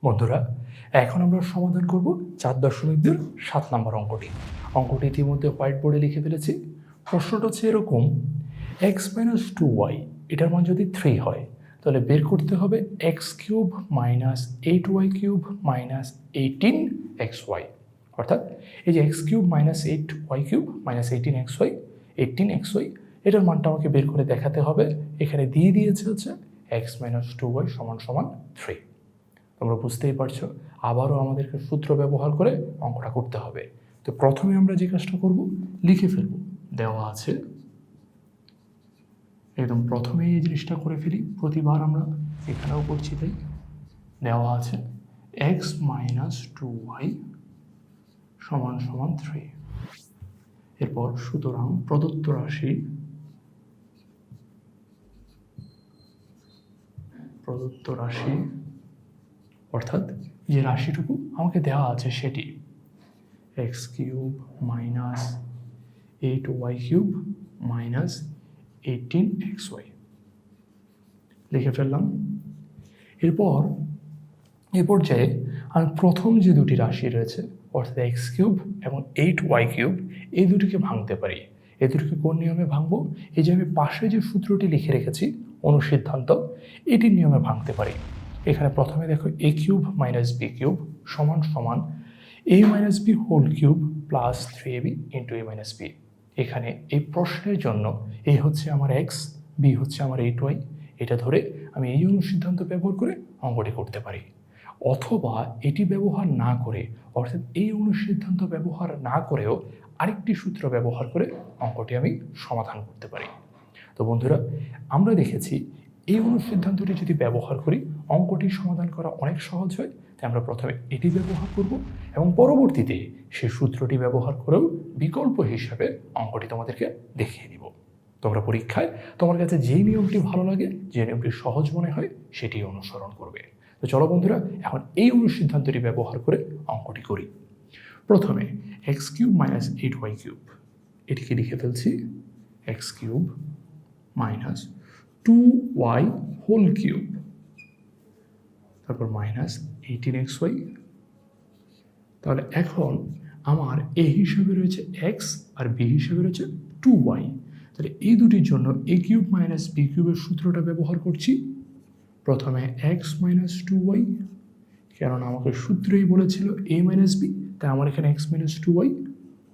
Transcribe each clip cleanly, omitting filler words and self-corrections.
বন্ধুরা, এখন আমরা সমাধান করব 4.7 নম্বর অঙ্কটি। অঙ্কটি ইতিমধ্যে হোয়াইট বোর্ডে লিখে ফেলেছি। প্রশ্নটা হচ্ছে এরকম, x - 2y এটার মান যদি 3 হয় তাহলে বের করতে হবে x³ - 8y³ - 18xy। অর্থাৎ এই যে x³ - 8y³ - 18xy এটার মানটা আমাকে বের করে দেখাতে হবে। এখানে দিয়ে দিয়েছে হচ্ছে x - 2y = 3। তোমরা বুঝতেই পারছো, আবারও আমাদেরকে সূত্র ব্যবহার করে অঙ্কটা করতে হবে। তো প্রথমে আমরা যে কাজটা করব, লিখে ফেলব। দেওয়া আছে, একদম প্রথমেই এই জিনিসটা করে ফেলি, প্রতিবার আমরা এখানেও করছি তাই। দেওয়া আছে x - 2y = 3। এরপর সুতরাং প্রদত্ত রাশি অর্থাৎ যে রাশিটুকু আমাকে দেওয়া আছে সেটি x³ - 8y³ - 18xy লিখে ফেললাম। এরপর এই পর্যায়ে আমি প্রথম যে দুটি রাশি রয়েছে অর্থাৎ x³ এবং 8y³ এই দুটিকে ভাঙতে পারি। এই দুটিকে কোন নিয়মে ভাঙবো? এই যে আমি পাশে যে সূত্রটি লিখে রেখেছি অনুসিদ্ধান্ত, এটির নিয়মে ভাঙতে পারি। এখানে প্রথমে দেখো a³ - b³ = a - b whole cube plus 3ab × a - b। এখানে এই প্রশ্নের জন্য a হচ্ছে আমার x, b হচ্ছে আমার 8y, এটা ধরে আমি এই অনুসিদ্ধান্ত ব্যবহার করে অঙ্কটি করতে পারি। অথবা এটি ব্যবহার না করে অর্থাৎ এই অনুসিদ্ধান্ত ব্যবহার না করেও আরেকটি সূত্র ব্যবহার করে অঙ্কটি আমি সমাধান করতে পারি। তো বন্ধুরা, আমরা দেখেছি এই অনুসিদ্ধান্তটি যদি ব্যবহার করি অঙ্কটি সমাধান করা অনেক সহজ হয়। তাই আমরা প্রথমে এটি ব্যবহার করব এবং পরবর্তীতে সেই সূত্রটি ব্যবহার করেও বিকল্প হিসাবে অঙ্কটি তোমাদেরকে দেখিয়ে দিব। তোমরা পরীক্ষায় তোমার কাছে যেই নিয়মটি ভালো লাগে, যে নিয়মটি সহজ মনে হয় সেটি অনুসরণ করবে। তো চলো বন্ধুরা, এখন এই অনুসিদ্ধান্তটি ব্যবহার করে অঙ্কটি করি। প্রথমে x³ - 8y³ এটিকে লিখে ফেলছি x³ - 2y হোল কিউব, তারপর -18xy। তাহলে এখন আমার a হিসাবে রয়েছে x আর b হিসাবে রয়েছে 2y। তাহলে এই দুটির জন্য a³ - b³ এর সূত্রটা ব্যবহার করছি। প্রথমে x - 2y, কারণ আমাকে সূত্রেই বলেছিল a - b, তাই আমার এখানে x - 2y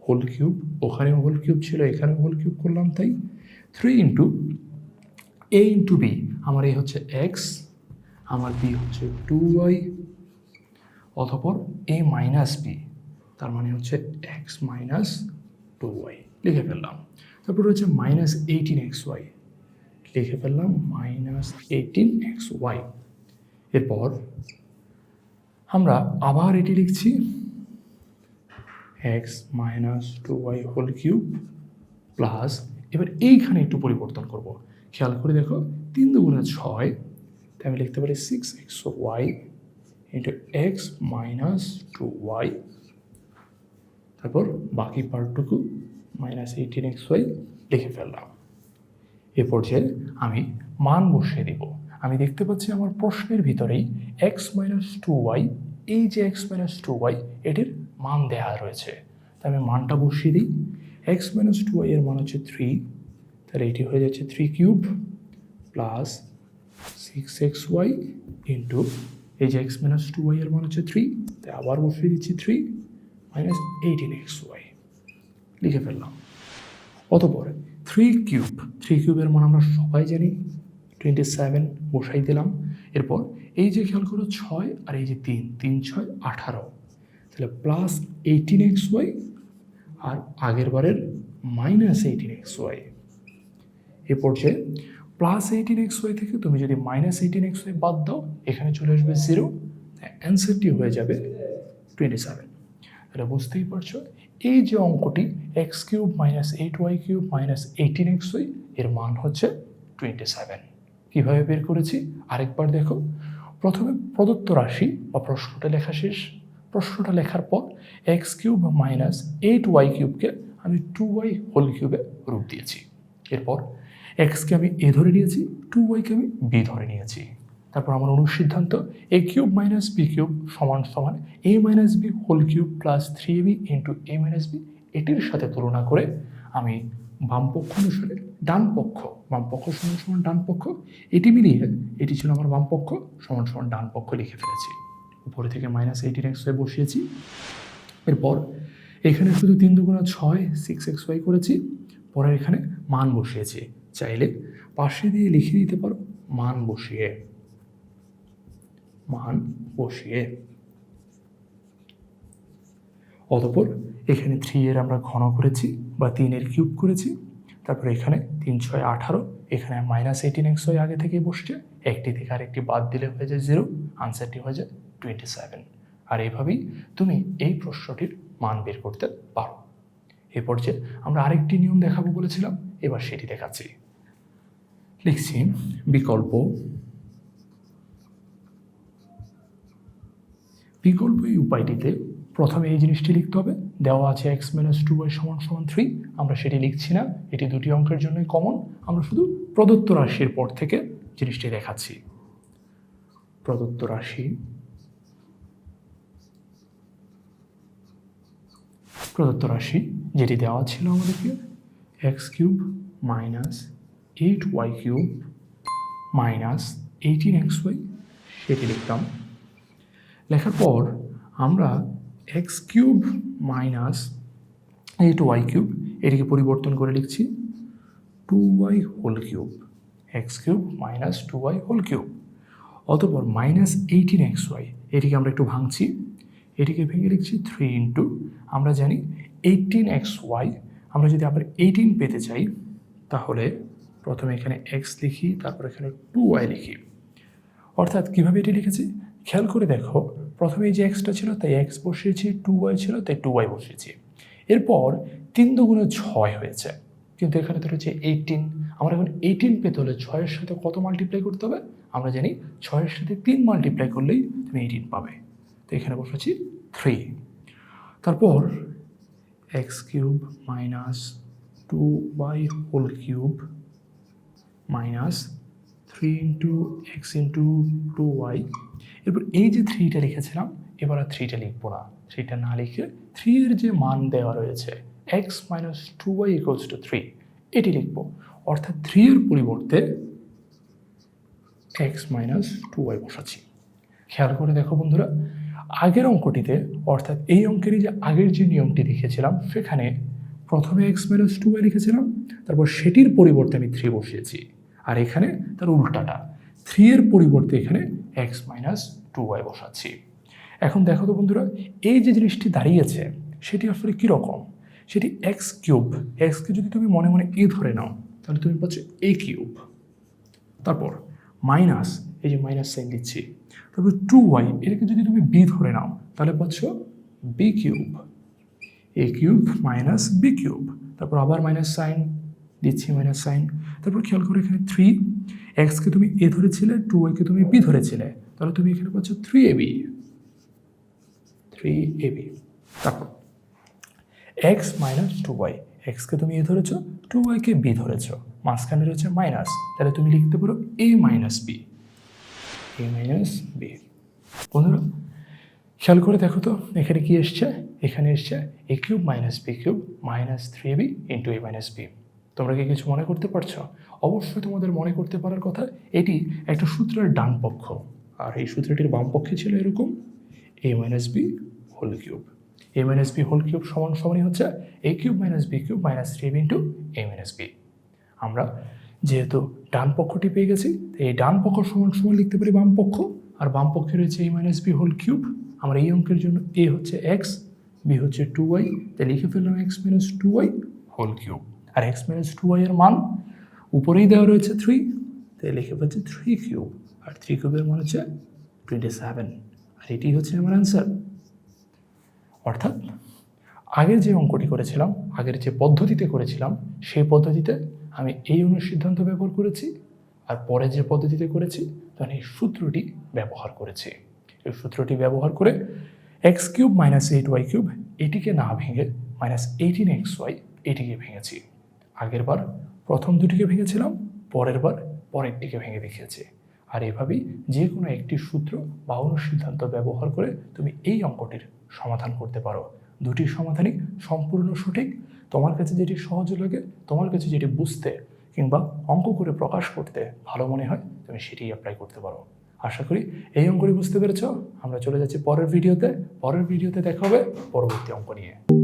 হোল কিউব, ওখানেও হোল কিউব ছিল, এখানেও হোল কিউব করলাম, তাই 3 × a × b। আমার a হচ্ছে x, আমার b হচ্ছে 2y, অতঃপর a - b, তার মানে হচ্ছে x - 2y লিখে ফেললাম। তারপর হচ্ছে -18xy লিখে ফেললাম -18xy। এরপর আমরা আবার এটি লিখছি x - 2y whole cube plus, এবার এইখানে একটু পরিবর্তন করব। খেয়াল করে দেখো 3 × 6, তাই আমি লিখতে পারি 6xy × x - 2y। তারপর বাকি পার্টটুকু -18xy লিখে ফেললাম। এ পর্যায়ে আমি মান বসিয়ে দিব। আমি দেখতে পাচ্ছি আমার প্রশ্নের ভিতরেই x - 2y, এই যে x - 2y এটির মান দেওয়া রয়েছে, তাই আমি মানটা বসিয়ে দিই। x - 2y এর মান হচ্ছে 3, তাহলে এটি হয়ে যাচ্ছে 3³ প্লাস 6xy ইন্টু এই যে x - 2y এর মান হচ্ছে 3, তাই আবার বসিয়ে দিচ্ছি 3 -18xy লিখে ফেললাম। অতঃপর 3³ এর মান আমরা সবাই জানি 27, বসাই দিলাম। এরপর এই যে খেয়াল করো 6 আর এই যে 3, 3 × 6 = 18, তাহলে প্লাস 18xy আর আগের বারের -18xy। এ পর্যায়ে প্লাস 18xy থেকে তুমি যদি -18xy বাদ দাও, এখানে চলে আসবে 0, অ্যান্সারটি হয়ে যাবে 27। তাহলে বুঝতেই পারছো এই যে অঙ্কটি x³ - 8y³ - 18xy এর মান হচ্ছে 27। কীভাবে বের করেছি আরেকবার দেখো। প্রথমে প্রদত্ত রাশি বা প্রশ্নটা লেখা শেষ। প্রশ্নটা লেখার পর x³ - 8y³ আমি 2y হোল কিউবে রূপ দিয়েছি। এরপর x কে আমি a ধরে নিয়েছি, 2y কে আমি b ধরে নিয়েছি। তারপর আমার অনুসিদ্ধান্ত a cube minus B cube সমান সমান a minus B whole cube plus 3ab into a minus B, এটির সাথে তুলনা করে আমি বাম পক্ষ অনুসারে ডান পক্ষ, বাম পক্ষ সমান সমান ডান পক্ষ, এটি মিলিয়ে এটি ছিল আমার বাম পক্ষ সমান সমান ডান পক্ষ লিখে ফেলেছি। উপরে থেকে মাইনাস 18xy বসিয়েছি। এরপর এখানে শুধু 3 দুগুণা 6 6xy করেছি, পরে এখানে মান বসিয়েছি। চাইলে পাশে দিয়ে লিখে দিতে পারো মান বসিয়ে, মান বসিয়ে। অতঃপর এখানে 3 এর আমরা ঘন করেছি বা 3 এর কিউব করেছি। তারপরে এখানে 3 6 18, এখানে মাইনাস 18xy আগে থেকে বসছে, একটি থেকে আরেকটি বাদ দিলে হয়ে যায় 0, আনসারটি হয়ে যায় 27। আর এইভাবেই তুমি এই প্রশ্নটির মান বের করতে পারো। এ পর্যায়ে আমরা আরেকটি নিয়ম দেখাবো বলেছিলাম, এবার সেটি দেখাচ্ছি। লিখছি বিকল্প, বিকল্প এই উপায়টিতে প্রথমে এই জিনিসটি লিখতে হবে, দেওয়া আছে x মাইনাস 2y সমান সমান 3, আমরা সেটি লিখছি না, এটি দুটি অঙ্কের জন্যই কমন, আমরা শুধু প্রদত্ত রাশির পর থেকে জিনিসটি দেখাচ্ছি। প্রদত্ত রাশি, প্রদত্ত রাশি যেটি দেওয়া ছিল আমাদেরকে x cube minus 8y cube minus 18xy, সেটি লিখতাম। লেখার পর আমরা x cube minus 8y cube এটিকে পরিবর্তন করে লিখছি 2y whole cube, x cube minus 2y whole cube. অতঃপর মাইনাস 18xy এটিকে আমরা একটু ভাঙছি, এটিকে ভেঙে লিখছি 3 ইন্টু, আমরা জানি 18xy, আমরা যদি আবার 18 পেতে চাই তাহলে প্রথমে এখানে x লিখি, তারপর এখানে 2y লিখি। অর্থাৎ কীভাবে এটি লিখেছি খেয়াল করে দেখো, প্রথমে এই যে এক্সটা ছিল তাই এক্স বসিয়েছি, 2y ছিল তাই 2y বসিয়েছি। এরপর 3 দুগুণে 6 হয়েছে, কিন্তু এখানে তো রয়েছে 18, আমরা এখন 18 পেতে হলে 6-এর সাথে কত মাল্টিপ্লাই করতে হবে, আমরা জানি 6-এর সাথে 3 মাল্টিপ্লাই করলেই তুমি 18 পাবে, তো এখানে বসেছি 3। তারপর X cube minus 2y whole cube minus 3 into X into 2y। এরপর এই যে 3টা লিখেছিলাম, এবার আর 3টা লিখবো না, 3টা না লিখে 3 এর যে মান দেওয়া রয়েছে x minus 2y equals to 3, এটি লিখবো। অর্থাৎ 3 এর পরিবর্তে x মাইনাস 2y বসাচ্ছি। খেয়াল করে দেখো বন্ধুরা, আগের অঙ্কটিতে অর্থাৎ এই অঙ্কেরই যে আগের যে নিয়মটি লিখেছিলাম সেখানে প্রথমে x মাইনাস 2y লিখেছিলাম, তারপর সেটির পরিবর্তে আমি 3 বসিয়েছি, আর এখানে তার উল্টাটা 3 এর পরিবর্তে এখানে x মাইনাস 2y বসাচ্ছি। এখন দেখো তো বন্ধুরা, এই যে জিনিসটি দাঁড়িয়েছে সেটি আসলে কীরকম, সেটি এক্স কিউব, এক্সকে যদি তুমি মনে মনে এ ধরে নাও তাহলে তুমি পাচ্ছ এ কিউব, তারপর মাইনাস এই যে মাইনাস সাইন দিচ্ছি, তারপর 2y এটাকে যদি তুমি বি ধরে নাও তাহলে পাচ্ছ বি কিউব, এ কিউব মাইনাস বি কিউব, তারপর আবার মাইনাস সাইন দিচ্ছি, মাইনাস সাইন, তারপর খেয়াল করে এখানে 3, এক্সকে তুমি এ ধরেছিলে, 2yকে তুমি বি ধরেছিলে, তাহলে তুমি এখানে পাচ্ছ 3ab, 3ab। তারপর এক্স মাইনাস 2y, এক্সকে তুমি এ ধরেছো, 2yকে বি ধরেছো, মাঝখানে রয়েছে মাইনাস, তাহলে তুমি লিখতে পারো a minus B, a minus B. বন্ধুরা খেয়াল করে দেখো তো এখানে কি এসছে, এখানে এসছে a cube minus B cube minus 3ab into a minus b. তোমরা কি কিছু মনে করতে পারছো? অবশ্যই তোমাদের মনে করতে পারার কথা, এটি একটা সূত্রের ডান পক্ষ, আর এই সূত্রটির বাম পক্ষে ছিল এরকম a minus B whole cube, a minus B whole cube সমান সমানই হচ্ছে a cube minus B cube minus 3ab into a minus b. আমরা যেহেতু ডান পক্ষটি পেয়ে গেছি, এই ডান পক্ষ সমান সমান লিখতে পারি বাম পক্ষ, আর বাম পক্ষে রয়েছে a minus B whole cube. আমরা এই অঙ্কের জন্য a হচ্ছে x, b হচ্ছে 2y, তাই লিখে ফেললাম x minus 2y whole cube, আর x মাইনাস 2y এর মান উপরেই দেওয়া রয়েছে 3, তাই লিখে ফেলছে 3 কিউব, আর 3 কিউবের মান হচ্ছে 27, আর এটি হচ্ছে আমার অ্যান্সার। অর্থাৎ আগের যে অঙ্কটি করেছিলাম, আগের যে পদ্ধতিতে করেছিলাম সেই পদ্ধতিতে আমি এই অনুসিদ্ধান্ত ব্যবহার করেছি, আর পরে যে পদ্ধতিতে করেছি তখন এই সূত্রটি ব্যবহার করেছি। এই সূত্রটি ব্যবহার করে x cube minus 8y cube এটিকে না ভেঙে মাইনাস 18xy এটিকে ভেঙেছি। আগের বার প্রথম দুটিকে ভেঙেছিলাম, পরের বার পরেরটিকে ভেঙে দেখিয়েছি। আর এভাবেই যে কোনো একটি সূত্র বা অনুসিদ্ধান্ত ব্যবহার করে তুমি এই অঙ্কটির সমাধান করতে পারো। দুটি সমাধানই সম্পূর্ণ সঠিক। তোমার কাছে যেটি সহজ লাগে, তোমার কাছে যেটি বুঝতে কিংবা অঙ্ক করে প্রকাশ করতে ভালো মনে হয়, তুমি সেটি অ্যাপ্লাই করতে পারো। আশা করি এই অঙ্কটি বুঝতে পেরেছ। আমরা চলে যাচ্ছি পরের ভিডিওতে দেখা হবে পরবর্তী অঙ্ক নিয়ে।